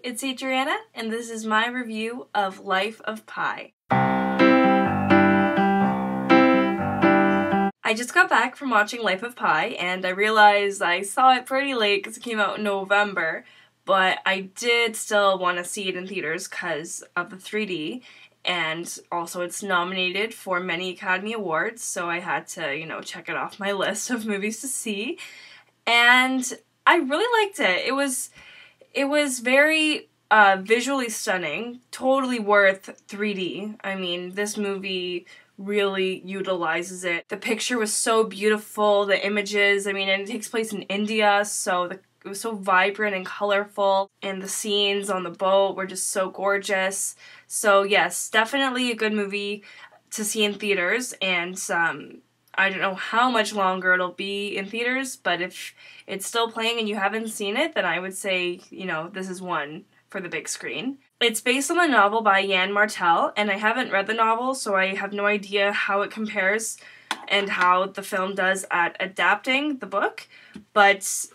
it's Adriana, and this is my review of Life of Pi. I just got back from watching Life of Pi, and I realized I saw it pretty late because it came out in November, but I did still want to see it in theaters because of the 3D, and also it's nominated for many Academy Awards, so I had to, check it off my list of movies to see, and I really liked it. It was very visually stunning, totally worth 3D. I mean, this movie really utilizes it. The picture was so beautiful, the images, and it takes place in India, so it was so vibrant and colorful, and the scenes on the boat were just so gorgeous. So yes, definitely a good movie to see in theaters, and I don't know how much longer it'll be in theaters, but if it's still playing and you haven't seen it, then I would say, this is one for the big screen. It's based on a novel by Yann Martel, and I haven't read the novel, so I have no idea how it compares and how the film does at adapting the book, but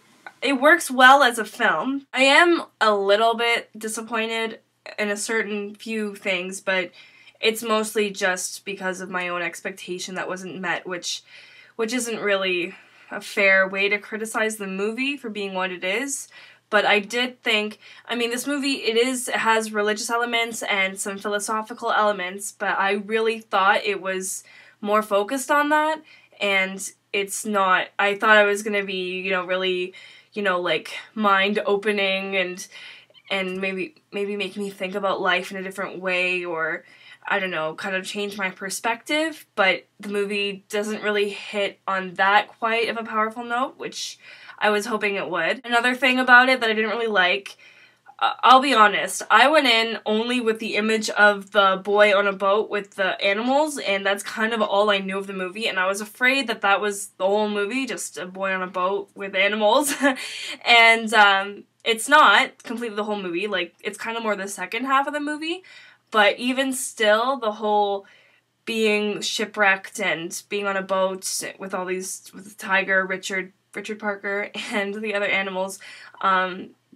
it works well as a film. I am a little bit disappointed in a certain few things, but it's mostly just because of my own expectation that wasn't met, which isn't really a fair way to criticize the movie for being what it is. But I did think, this movie, it has religious elements and some philosophical elements, but I really thought it was more focused on that, and it's not. I thought it was going to be, really, like mind-opening and maybe make me think about life in a different way, or I don't know, kind of change my perspective, but the movie doesn't really hit on that quite of a powerful note, which I was hoping it would. Another thing about it that I didn't really like, I'll be honest, I went in only with the image of the boy on a boat with the animals, and that's kind of all I knew of the movie, and I was afraid that that was the whole movie, just a boy on a boat with animals, and it's not completely the whole movie, like, it's kind of more the second half of the movie. But even still, the whole being shipwrecked and being on a boat with all these, with the tiger, Richard Parker, and the other animals,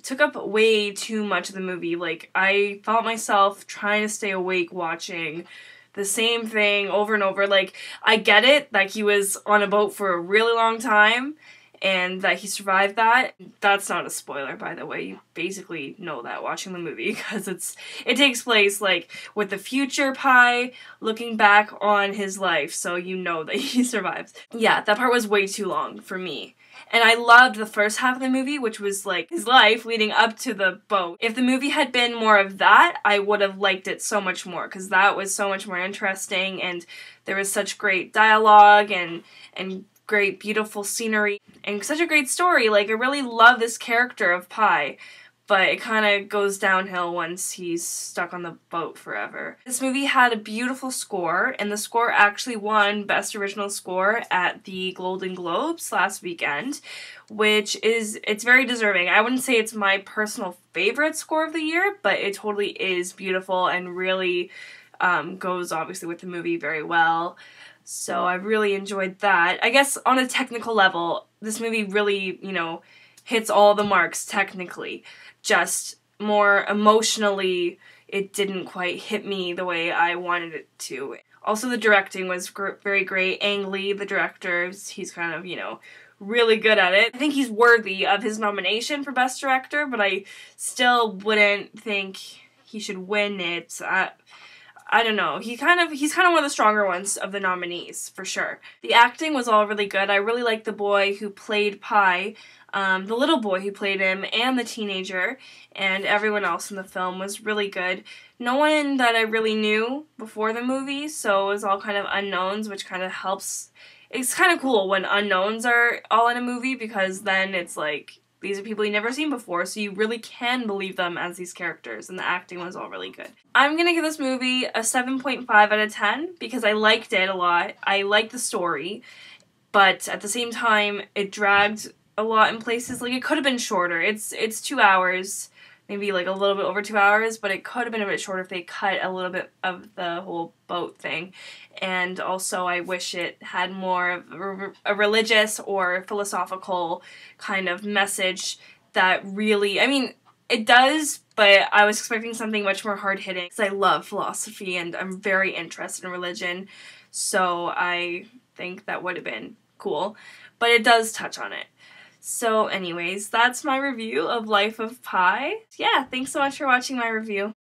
took up way too much of the movie. Like, I felt myself trying to stay awake watching the same thing over and over. Like, I get it that he was on a boat for a really long time, and that he survived that. That's not a spoiler, by the way. You basically know that watching the movie, because it takes place, like, with the future Pi looking back on his life, so you know that he survives. Yeah, that part was way too long for me. And I loved the first half of the movie, which was, like, his life leading up to the boat. If the movie had been more of that, I would have liked it so much more, because that was so much more interesting, and there was such great dialogue, and great, beautiful scenery, and such a great story. Like, I really love this character of Pi, but it kind of goes downhill once he's stuck on the boat forever. This movie had a beautiful score, and the score actually won Best Original Score at the Golden Globes last weekend, it's very deserving. I wouldn't say it's my personal favorite score of the year, but it totally is beautiful and really goes, obviously, with the movie very well. So I really enjoyed that. I guess on a technical level, this movie really, hits all the marks technically. Just more emotionally, it didn't quite hit me the way I wanted it to. Also, the directing was very great. Ang Lee, the director, he's kind of, really good at it. I think he's worthy of his nomination for Best Director, but I still wouldn't think he should win it. I don't know. He's kind of one of the stronger ones of the nominees, for sure. The acting was all really good. I really liked the boy who played Pi, the little boy who played him, and the teenager, and everyone else in the film was really good. No one that I really knew before the movie, so it was all kind of unknowns, which kind of helps. It's kind of cool when unknowns are all in a movie, because then it's like, these are people you've never seen before, so you really can believe them as these characters, and the acting was all really good. I'm gonna give this movie a 7.5 out of 10, because I liked it a lot. I liked the story, but at the same time, it dragged a lot in places. Like, it could have been shorter. It's 2 hours, maybe like a little bit over 2 hours, but it could have been a bit shorter if they cut a little bit of the whole boat thing. And also, I wish it had more of a religious or philosophical kind of message that really, It does, but I was expecting something much more hard-hitting because I love philosophy and I'm very interested in religion, so I think that would have been cool. But it does touch on it. So anyways, that's my review of Life of Pi. Yeah, thanks so much for watching my review.